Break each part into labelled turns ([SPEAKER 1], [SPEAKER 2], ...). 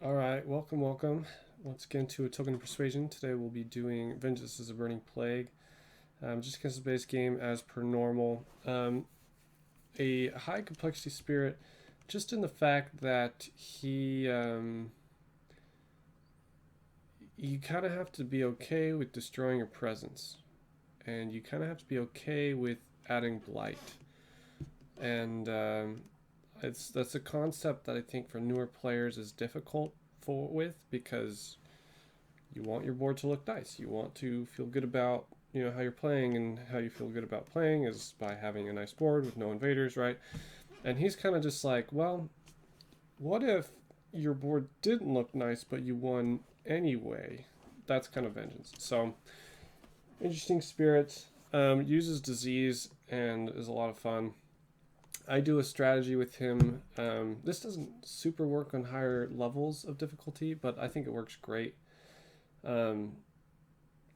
[SPEAKER 1] All right, welcome. Once again to a token of persuasion. Today we'll be doing Vengeance as a Burning Plague. Just against the base game as per normal. A high complexity spirit, just in the fact that you kind of have to be okay with destroying a presence, and you kind of have to be okay with adding blight. And that's a concept that I think for newer players is difficult with because you want your board to look nice. You want to feel good about how you're playing, and how you feel good about playing is by having a nice board with no invaders, right? And he's kind of just like, well, what if your board didn't look nice but you won anyway? That's kind of Vengeance. So interesting spirit, uses disease and is a lot of fun. I do a strategy with him. This doesn't super work on higher levels of difficulty, but I think it works great.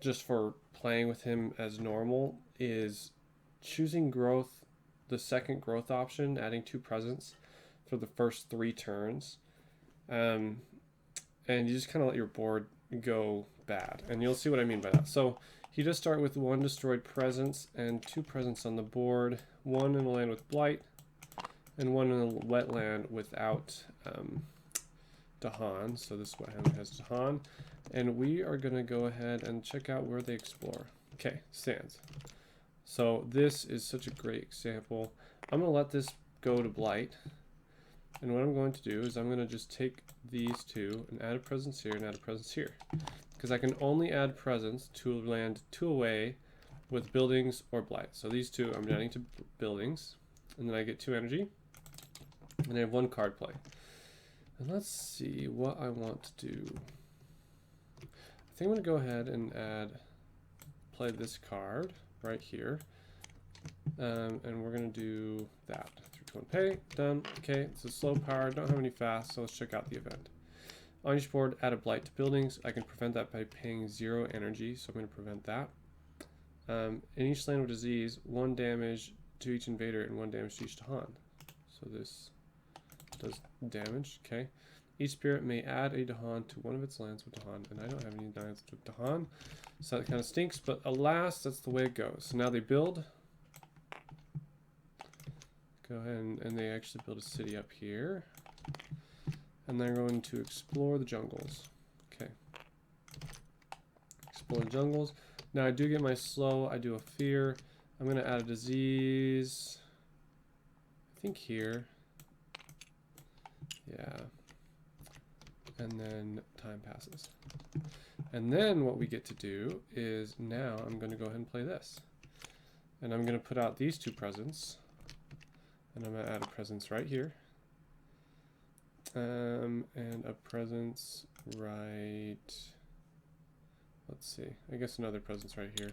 [SPEAKER 1] Just for playing with him as normal is choosing growth, the second growth option, adding 2 presence for the first 3 turns. And you just kind of let your board go bad. And you'll see what I mean by that. So he does start with 1 destroyed presence and 2 presence on the board, 1 in a land with blight, and 1 in a wetland without Dahan. So this wetland has Dahan. And we are going to go ahead and check out where they explore. Okay, sands. So this is such a great example. I'm going to let this go to blight. And what I'm going to do is I'm going to just take these 2 and add a presence here and add a presence here. Because I can only add presence to land 2 away with buildings or blight. So these 2 I'm adding to buildings. And then I get 2 energy. And I have 1 card play. And let's see what I want to do. I think I'm going to go ahead and play this card right here. And we're going to do that. 3-2-1 pay, done. Okay, it's a slow power, don't have any fast, so let's check out the event. On each board, add a blight to buildings. I can prevent that by paying 0 energy, so I'm going to prevent that. In each land with disease, 1 damage to each invader and 1 damage to each Dahan. So this does damage, okay. Each spirit may add a Dahan to one of its lands with Dahan, and I don't have any lands with Dahan, so that kind of stinks, but alas, that's the way it goes. So now they build. Go ahead and they actually build a city up here. And they're going to explore the jungles. Okay. Explore the jungles. Now I do get my slow, I do a fear. I'm going to add a disease, I think here. Yeah. And then time passes. And then what we get to do is now I'm going to go ahead and play this. And I'm going to put out these 2 presents. And I'm going to add a presence right here. And a presence right, let's see, I guess another presence right here.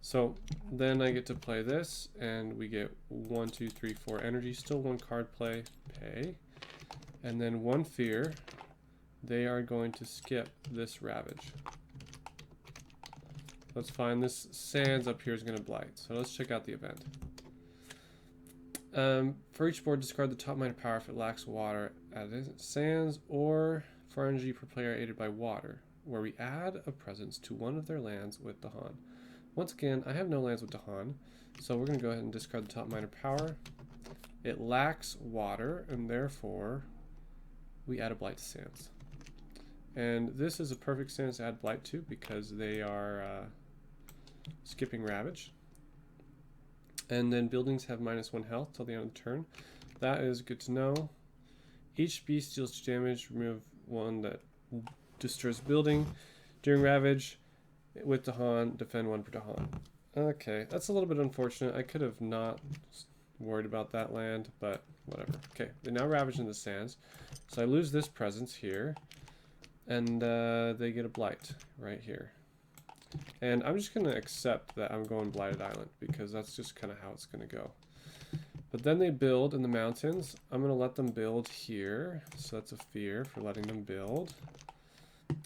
[SPEAKER 1] So then I get to play this, and we get 1, 2, 3, 4 energy, still 1 card play, pay. And then 1 fear, they are going to skip this ravage. Let's find this sands up here is going to blight. So let's check out the event. For each board, discard the top minor power if it lacks water. Add sands, or for energy per player aided by water, where we add a presence to one of their lands with Dahan. Once again, I have no lands with Dahan, so we're going to go ahead and discard the top minor power. It lacks water, and therefore we add a blight to sands. And this is a perfect sands to add blight to because they are skipping ravage. And then buildings have -1 health till the end of the turn. That is good to know. Each beast deals 2 damage. Remove 1 that destroys a building. During ravage, with Dahan, defend 1 per Dahan. Okay, that's a little bit unfortunate. I could have not worried about that land, but whatever. Okay, they now ravage in the sands. So I lose this presence here. And they get a blight right here. And I'm just going to accept that I'm going Blighted Island because that's just kind of how it's going to go. But then they build in the mountains. I'm going to let them build here. So that's a fear for letting them build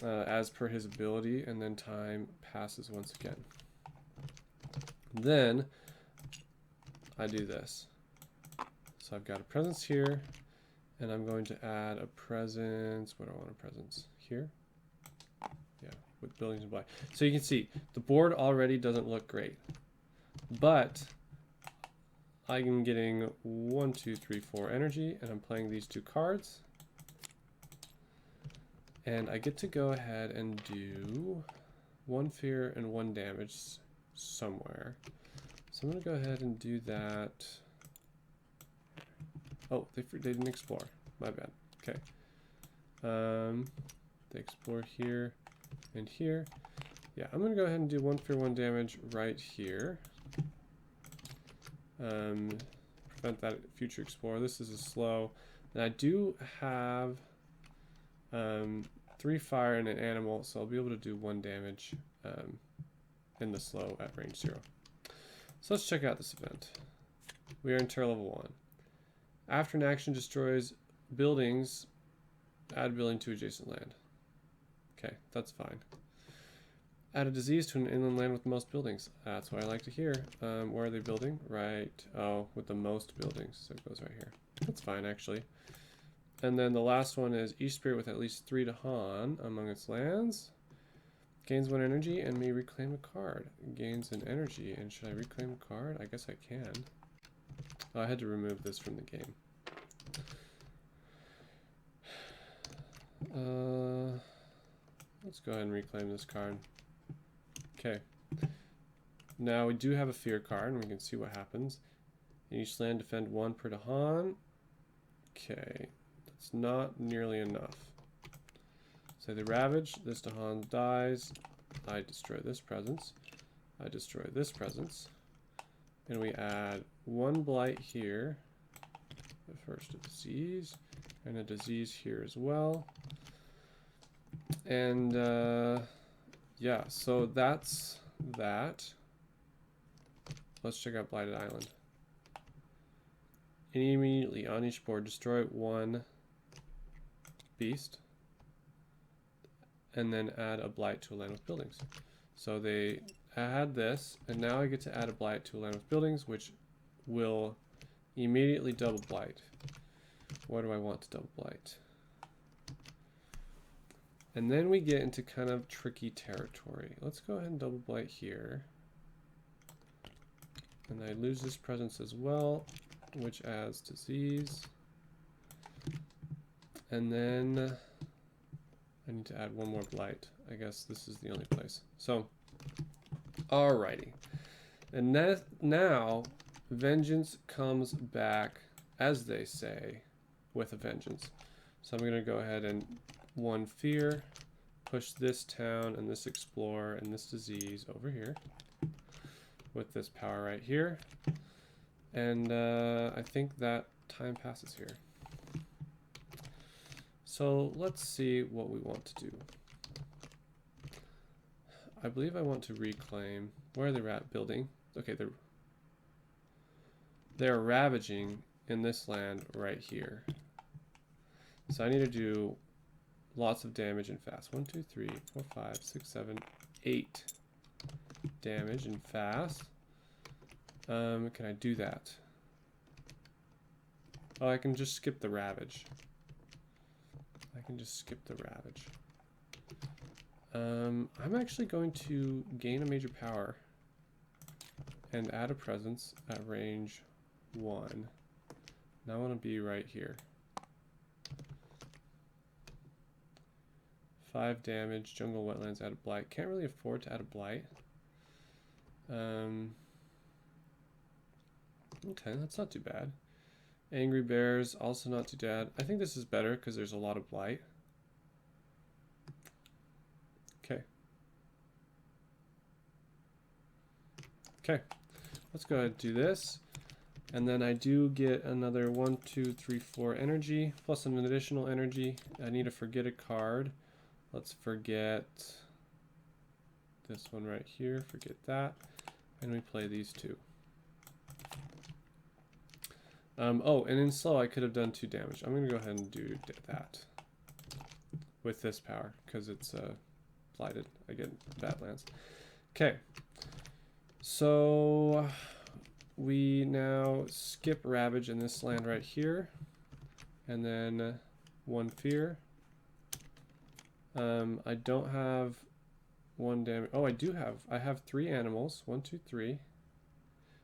[SPEAKER 1] as per his ability. And then time passes once again. Then I do this. So I've got a presence here And I'm going to add a presence. What do I want a presence? Here? Yeah, with buildings and blight. So you can see the board already doesn't look great. But I'm getting 1, 2, 3, 4 energy, and I'm playing these 2 cards. And I get to go ahead and do 1 fear and 1 damage somewhere. So I'm going to go ahead and do that. Oh, they didn't explore. My bad. Okay. They explore here and here. Yeah, I'm going to go ahead and do 1 fear, 1 damage right here. Prevent that future explorer. This is a slow. And I do have 3 fire and an animal, so I'll be able to do 1 damage in the slow at range 0. So let's check out this event. We are in Terra level 1. After an action destroys buildings, add building to adjacent land. Okay, that's fine. Add a disease to an inland land with the most buildings. That's what I like to hear. Where are they building? Right. Oh, with the most buildings. So it goes right here. That's fine, actually. And then the last one is each spirit with at least 3 Dahan among its lands. Gains 1 energy and may reclaim a card. Gains an energy. And should I reclaim a card? I guess I can. Oh, I had to remove this from the game. Let's go ahead and reclaim this card. Okay. Now we do have a fear card, and we can see what happens. In each land, defend 1 per Dahan. Okay. That's not nearly enough. So they ravage. This Dahan dies. I destroy this presence. I destroy this presence. And we add 1 blight here. First a disease. And a disease here as well. And yeah, so that's that. Let's check out Blighted Island. And immediately on each board, destroy 1 beast. And then add a blight to a land with buildings. So they add this, and now I get to add a blight to a land with buildings, which will immediately double blight. What do I want to double blight? And then we get into kind of tricky territory. Let's go ahead and double blight here. And I lose this presence as well, which adds disease. And then I need to add 1 more blight. I guess this is the only place. So, alrighty. And now, vengeance comes back, as they say, with a vengeance. So I'm going to go ahead and 1 fear, push this town and this explorer and this disease over here with this power right here. And I think that time passes here. So let's see what we want to do. I believe I want to reclaim. Where are they building? Okay, they're ravaging in this land right here. So I need to do lots of damage and fast. 1, 2, 3, 4, 5, 6, 7, 8 damage and fast. Can I do that? Oh, I can just skip the ravage. I can just skip the ravage. I'm actually going to gain a major power and add a presence at range 1. Now I want to be right here. 5 damage, jungle wetlands, add a blight. Can't really afford to add a blight. Okay, that's not too bad. Angry bears, also not too bad. I think this is better because there's a lot of blight. Okay. Okay, let's go ahead and do this. And then I do get another 1, 2, 3, 4 energy, plus an additional energy. I need to forget a card. Let's forget this one right here, forget that. And we play these 2. Oh, and in slow I could have done 2 damage. I'm going to go ahead and do that with this power because it's blighted. I get Badlands. Okay, so we now skip Ravage in this land right here. And then 1 fear. I don't have 1 damage. Oh, I do have. I have 3 animals. 1, 2, 3.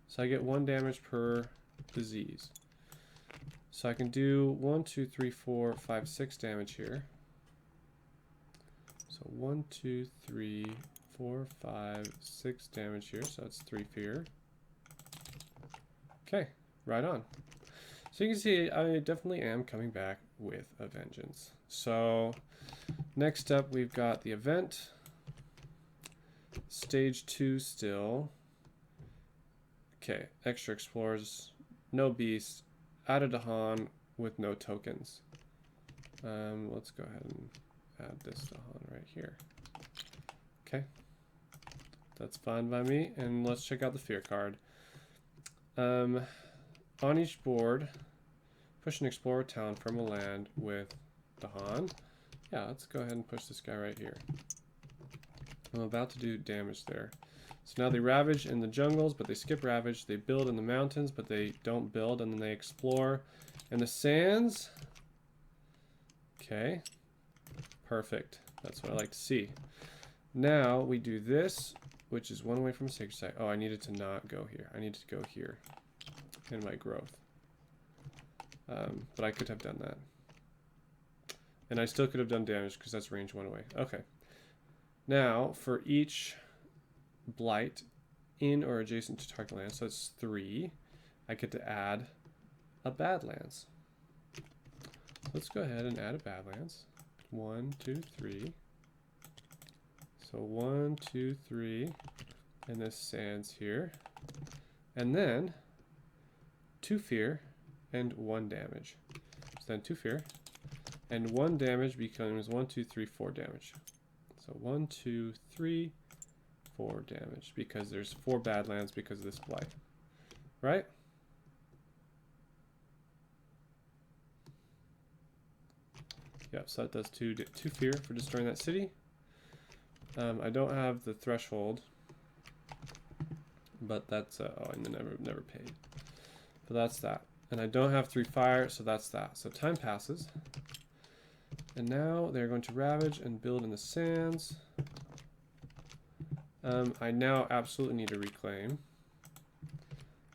[SPEAKER 1] So I get 1 damage per disease. So I can do 1, 2, 3, 4, 5, 6 damage here. So 1, 2, 3, 4, 5, 6 damage here. So that's 3 fear. Okay, right on. So you can see I definitely am coming back with a vengeance. So next up we've got the event. Stage 2 still. Okay, extra explorers, no beast, added a Han with no tokens. Let's go ahead and add this to Han right here. Okay, that's fine by me. And let's check out the fear card. On each board, push an explorer town from a land with the Han. Yeah, let's go ahead and push this guy right here. I'm about to do damage there. So now they ravage in the jungles, but they skip ravage. They build in the mountains, but they don't build, and then they explore in the sands. Okay, perfect. That's what I like to see. Now we do this, which is 1 away from a sacred site. Oh, I needed to not go here. I needed to go here in my growth. But I could have done that. And I still could have done damage because that's range 1 away. Okay. Now, for each blight in or adjacent to target land, so that's 3, I get to add a Badlands. Let's go ahead and add a Badlands. 1, 2, 3. So 1, 2, 3, and this sands here. And then 2 fear and 1 damage. So then 2 fear and 1 damage becomes 1, 2, 3, 4 damage. So 1, 2, 3, 4 damage because there's 4 Badlands because of this blight, right? Yep, so that does 2 fear for destroying that city. I don't have the threshold, but that's oh, and never paid. But that's that, and I don't have 3 fire, so that's that. So time passes, and now they're going to ravage and build in the sands. I now absolutely need to reclaim,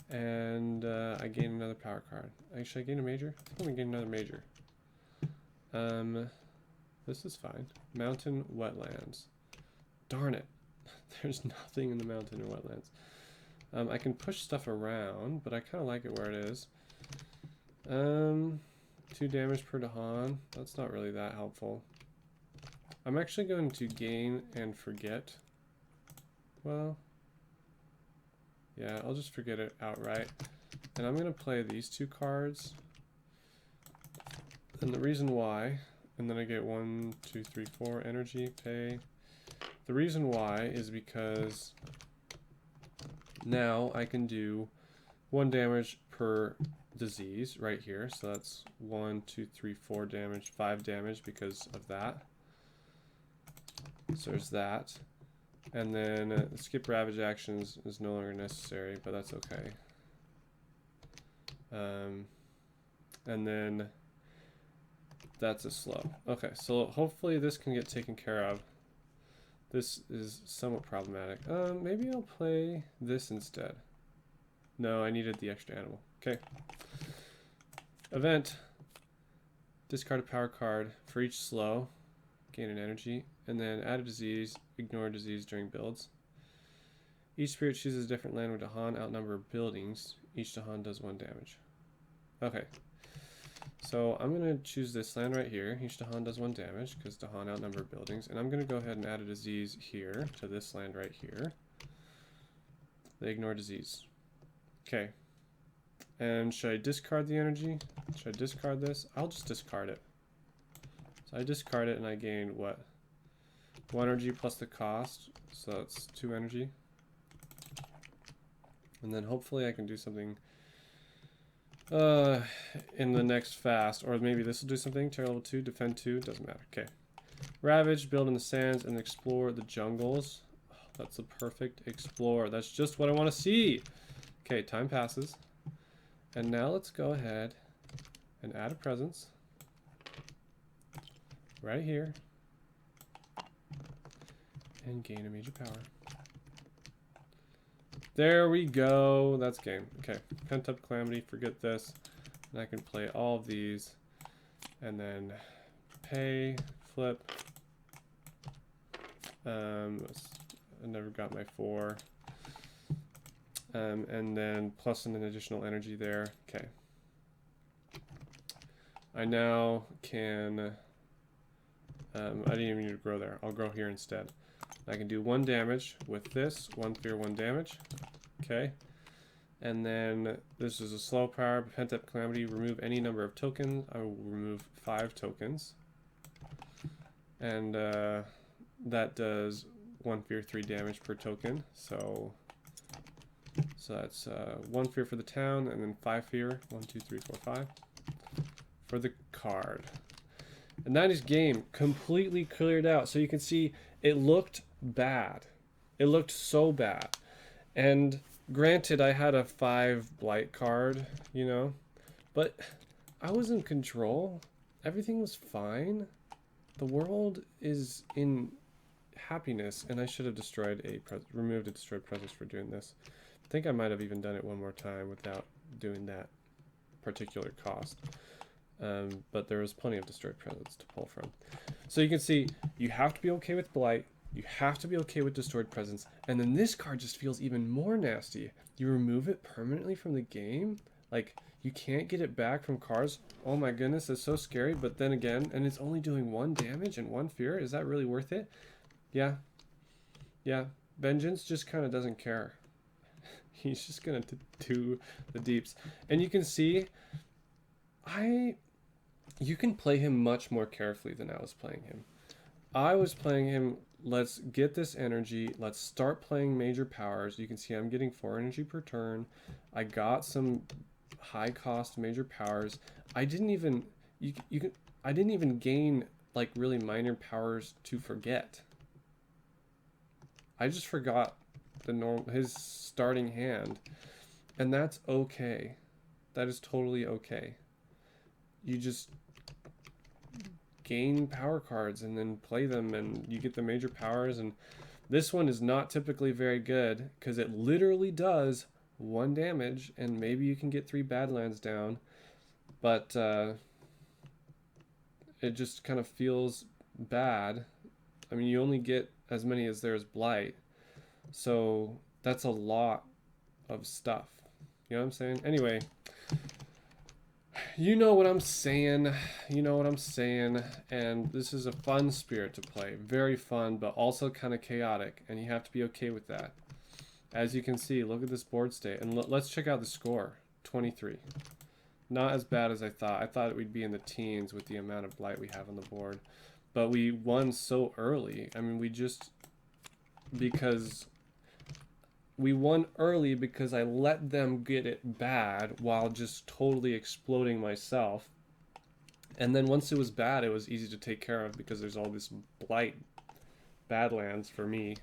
[SPEAKER 1] and I gain another power card. Actually, I gain a major. I think I'm gonna gain another major. This is fine. Mountain wetlands. Darn it. There's nothing in the mountain or wetlands. I can push stuff around, but I kind of like it where it is. 2 damage per Dahan. That's not really that helpful. I'm actually going to gain and forget. Well, yeah, I'll just forget it outright. And I'm going to play these 2 cards. And the reason why, and then I get 1, 2, 3, 4 energy, pay. The reason why is because now I can do 1 damage per disease right here. So that's 1, 2, 3, 4 damage, 5 damage because of that. So there's that. And then skip ravage actions is no longer necessary, but that's okay. And then that's a slow. Okay, so hopefully this can get taken care of. This is somewhat problematic. Maybe I'll play this instead. No, I needed the extra animal. Okay. Event. Discard a power card for each slow. Gain an energy. And then add a disease. Ignore a disease during builds. Each spirit chooses a different land with Dahan outnumber buildings. Each Dahan does 1 damage. Okay. So I'm going to choose this land right here. Each Dahan does 1 damage because Dahan outnumber buildings. And I'm going to go ahead and add a disease here to this land right here. They ignore disease. Okay. And should I discard the energy? Should I discard this? I'll just discard it. So I discard it and I gain what? 1 energy plus the cost. So that's 2 energy. And then hopefully I can do something in the next fast, or maybe this will do something. Terror level 2, defend 2, doesn't matter. Okay. Ravage, build in the sands, and explore the jungles. Oh, that's a perfect explore. That's just what I want to see. Okay, time passes. And now let's go ahead and add a presence. right here and gain a major power. There we go. That's game. Okay. Pent-up calamity. Forget this. And I can play all of these. And then pay, flip. I never got my 4. And then plus an additional energy there. Okay. I now can... I didn't even need to grow there. I'll grow here instead. I can do 1 damage with this. 1 fear, 1 damage. Okay. And then this is a slow power. Pent-up calamity. Remove any number of tokens. I will remove 5 tokens. And that does 1 fear, 3 damage per token. So that's 1 fear for the town, and then 5 fear. 1, 2, 3, 4, 5 for the card. And that is game completely cleared out. So you can see it looked bad. It looked so bad. And granted, I had a 5 blight card, you know, but I was in control. Everything was fine. The world is in happiness, and I should have removed a destroyed presence for doing this. I think I might have even done it one more time without doing that particular cost. But there was plenty of destroyed presence to pull from. So you can see you have to be okay with blight. You have to be okay with destroyed presence. And then this card just feels even more nasty. You remove it permanently from the game. Like, you can't get it back from cards. Oh my goodness, that's so scary. But then again, and it's only doing 1 damage and 1 fear. Is that really worth it? Yeah. Yeah. Vengeance just kind of doesn't care. He's just going to do the deeps. And you can see, you can play him much more carefully than I was playing him. I was playing him, let's get this energy, let's start playing major powers. You can see I'm getting 4 energy per turn. I got some high cost major powers. I didn't even I didn't even gain like really minor powers to forget. I just forgot his starting hand, and that's okay. That is totally okay. You just gain power cards and then play them, and you get the major powers. And this one is not typically very good because it literally does 1 damage, and maybe you can get 3 Badlands down, but it just kind of feels bad. I mean, you only get as many as there's blight, so that's a lot of stuff. You know what I'm saying? Anyway, you know what I'm saying. You know what I'm saying. And this is a fun spirit to play. Very fun, but also kind of chaotic. And you have to be okay with that. As you can see, look at this board state. And let's check out the score. 23. Not as bad as I thought. I thought we'd be in the teens with the amount of blight we have on the board. But we won so early. I mean, we won early because I let them get it bad while just totally exploding myself. And then once it was bad, it was easy to take care of because there's all this blight Badlands for me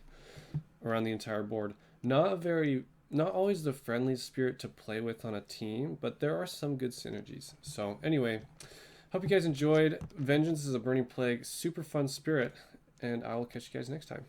[SPEAKER 1] around the entire board. Not always the friendliest spirit to play with on a team, but there are some good synergies. So anyway, hope you guys enjoyed. Vengeance is a Burning Plague, super fun spirit, and I will catch you guys next time.